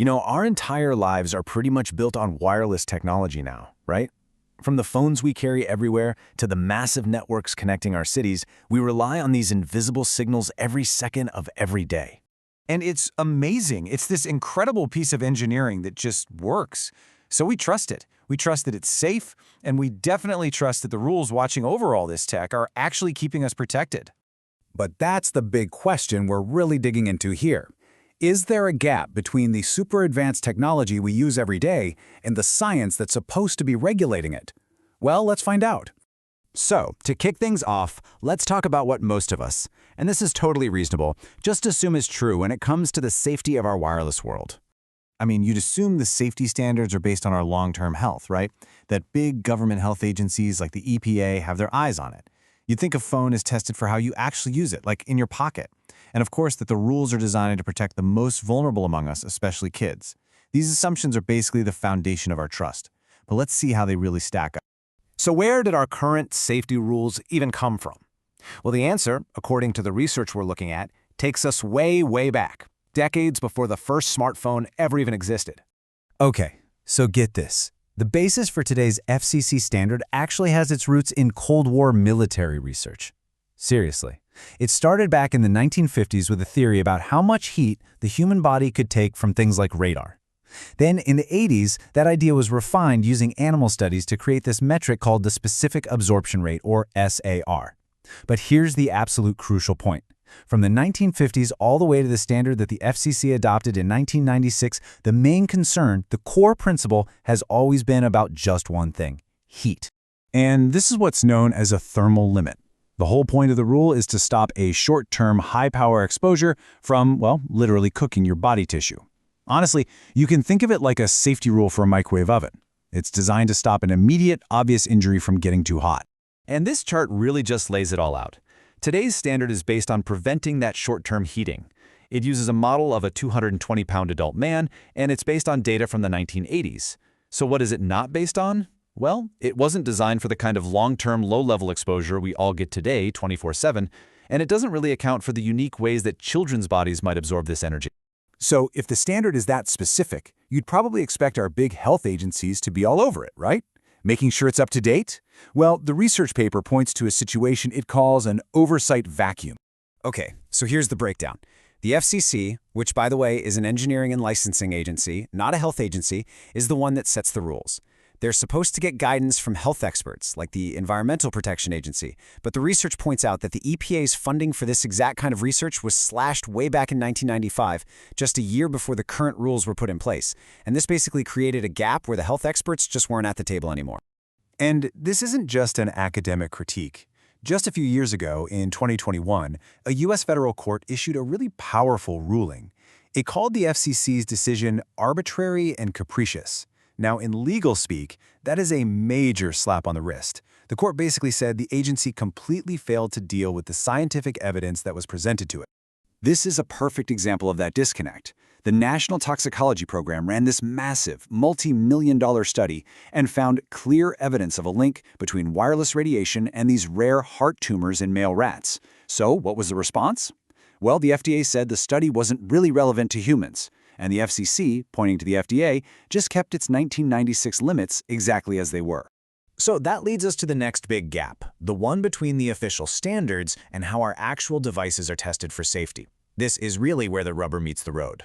Our entire lives are pretty much built on wireless technology now, right? From the phones we carry everywhere to the massive networks connecting our cities, we rely on these invisible signals every second of every day. And it's amazing. It's this incredible piece of engineering that just works. So we trust it. We trust that it's safe, and we definitely trust that the rules watching over all this tech are actually keeping us protected. But that's the big question we're really digging into here. Is there a gap between the super advanced technology we use every day and the science that's supposed to be regulating it? Well, let's find out. So, to kick things off, let's talk about what most of us, and this is totally reasonable, just assume is true when it comes to the safety of our wireless world. You'd assume the safety standards are based on our long-term health, right? That big government health agencies like the EPA have their eyes on it. You'd think a phone is tested for how you actually use it, like in your pocket. And of course, that the rules are designed to protect the most vulnerable among us, especially kids. These assumptions are basically the foundation of our trust. But let's see how they really stack up. So where did our current safety rules even come from? Well, the answer, according to the research we're looking at, takes us way, way back, decades before the first smartphone ever even existed. Okay, so get this. The basis for today's FCC standard actually has its roots in Cold War military research. Seriously. It started back in the 1950s with a theory about how much heat the human body could take from things like radar. Then, in the 80s, that idea was refined using animal studies to create this metric called the specific absorption rate, or SAR. But here's the absolute crucial point. From the 1950s all the way to the standard that the FCC adopted in 1996, the main concern, the core principle, has always been about just one thing: heat. And this is what's known as a thermal limit. The whole point of the rule is to stop a short-term, high-power exposure from, well, literally cooking your body tissue. Honestly, you can think of it like a safety rule for a microwave oven. It's designed to stop an immediate, obvious injury from getting too hot. And this chart really just lays it all out. Today's standard is based on preventing that short-term heating. It uses a model of a 220-pound adult man, and it's based on data from the 1980s. So what is it not based on? Well, it wasn't designed for the kind of long-term, low-level exposure we all get today 24/7, and it doesn't really account for the unique ways that children's bodies might absorb this energy. So if the standard is that specific, you'd probably expect our big health agencies to be all over it, right? Making sure it's up to date? Well, the research paper points to a situation it calls an oversight vacuum. Okay, so here's the breakdown. The FCC, which by the way is an engineering and licensing agency, not a health agency, is the one that sets the rules. They're supposed to get guidance from health experts, like the Environmental Protection Agency, but the research points out that the EPA's funding for this exact kind of research was slashed way back in 1995, just a year before the current rules were put in place. And this basically created a gap where the health experts just weren't at the table anymore. And this isn't just an academic critique. Just a few years ago, in 2021, a U.S. federal court issued a really powerful ruling. It called the FCC's decision arbitrary and capricious. Now, in legal speak, that is a major slap on the wrist. The court basically said the agency completely failed to deal with the scientific evidence that was presented to it. This is a perfect example of that disconnect. The National Toxicology Program ran this massive, multi-million-dollar study and found clear evidence of a link between wireless radiation and these rare heart tumors in male rats. So, what was the response? Well, the FDA said the study wasn't really relevant to humans. And the FCC, pointing to the FDA, just kept its 1996 limits exactly as they were. So that leads us to the next big gap, the one between the official standards and how our actual devices are tested for safety. This is really where the rubber meets the road.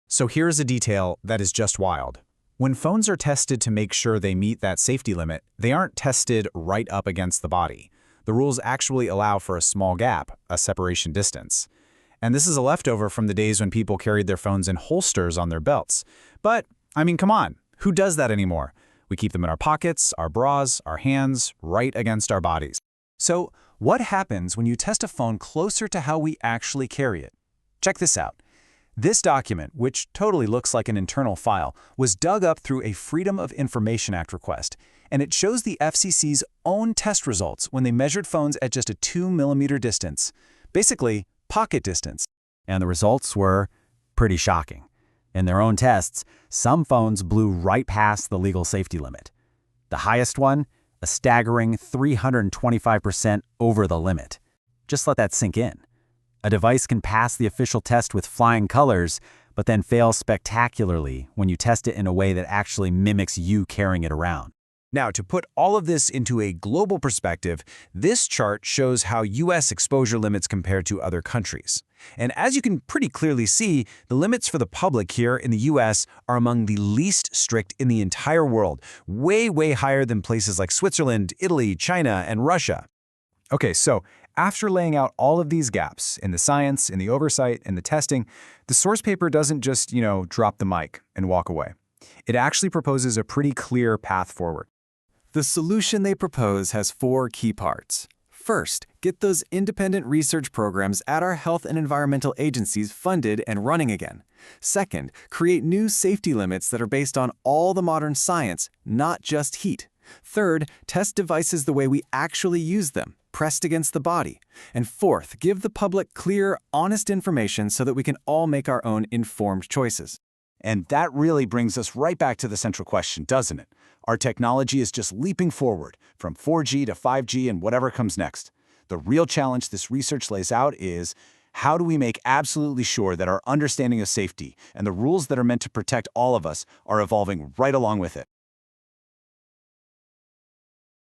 So here's a detail that is just wild. When phones are tested to make sure they meet that safety limit, they aren't tested right up against the body. The rules actually allow for a small gap, a separation distance. And this is a leftover from the days when people carried their phones in holsters on their belts. But, come on, who does that anymore? We keep them in our pockets, our bras, our hands, right against our bodies. So, what happens when you test a phone closer to how we actually carry it? Check this out. This document, which totally looks like an internal file, was dug up through a Freedom of Information Act request, and it shows the FCC's own test results when they measured phones at just a 2-millimeter distance. Basically, pocket distance. And the results were pretty shocking. In their own tests, some phones blew right past the legal safety limit. The highest one, a staggering 325% over the limit. Just let that sink in. A device can pass the official test with flying colors, but then fails spectacularly when you test it in a way that actually mimics you carrying it around. Now, to put all of this into a global perspective, this chart shows how U.S. exposure limits compare to other countries. And as you can pretty clearly see, the limits for the public here in the U.S. are among the least strict in the entire world, way, way higher than places like Switzerland, Italy, China, and Russia. Okay, so after laying out all of these gaps in the science, in the oversight, and the testing, the source paper doesn't just, drop the mic and walk away. It actually proposes a pretty clear path forward. The solution they propose has 4 key parts. First, get those independent research programs at our health and environmental agencies funded and running again. Second, create new safety limits that are based on all the modern science, not just heat. Third, test devices the way we actually use them, pressed against the body. And fourth, give the public clear, honest information so that we can all make our own informed choices. And that really brings us right back to the central question, doesn't it? Our technology is just leaping forward, from 4G to 5G and whatever comes next. The real challenge this research lays out is, how do we make absolutely sure that our understanding of safety and the rules that are meant to protect all of us are evolving right along with it?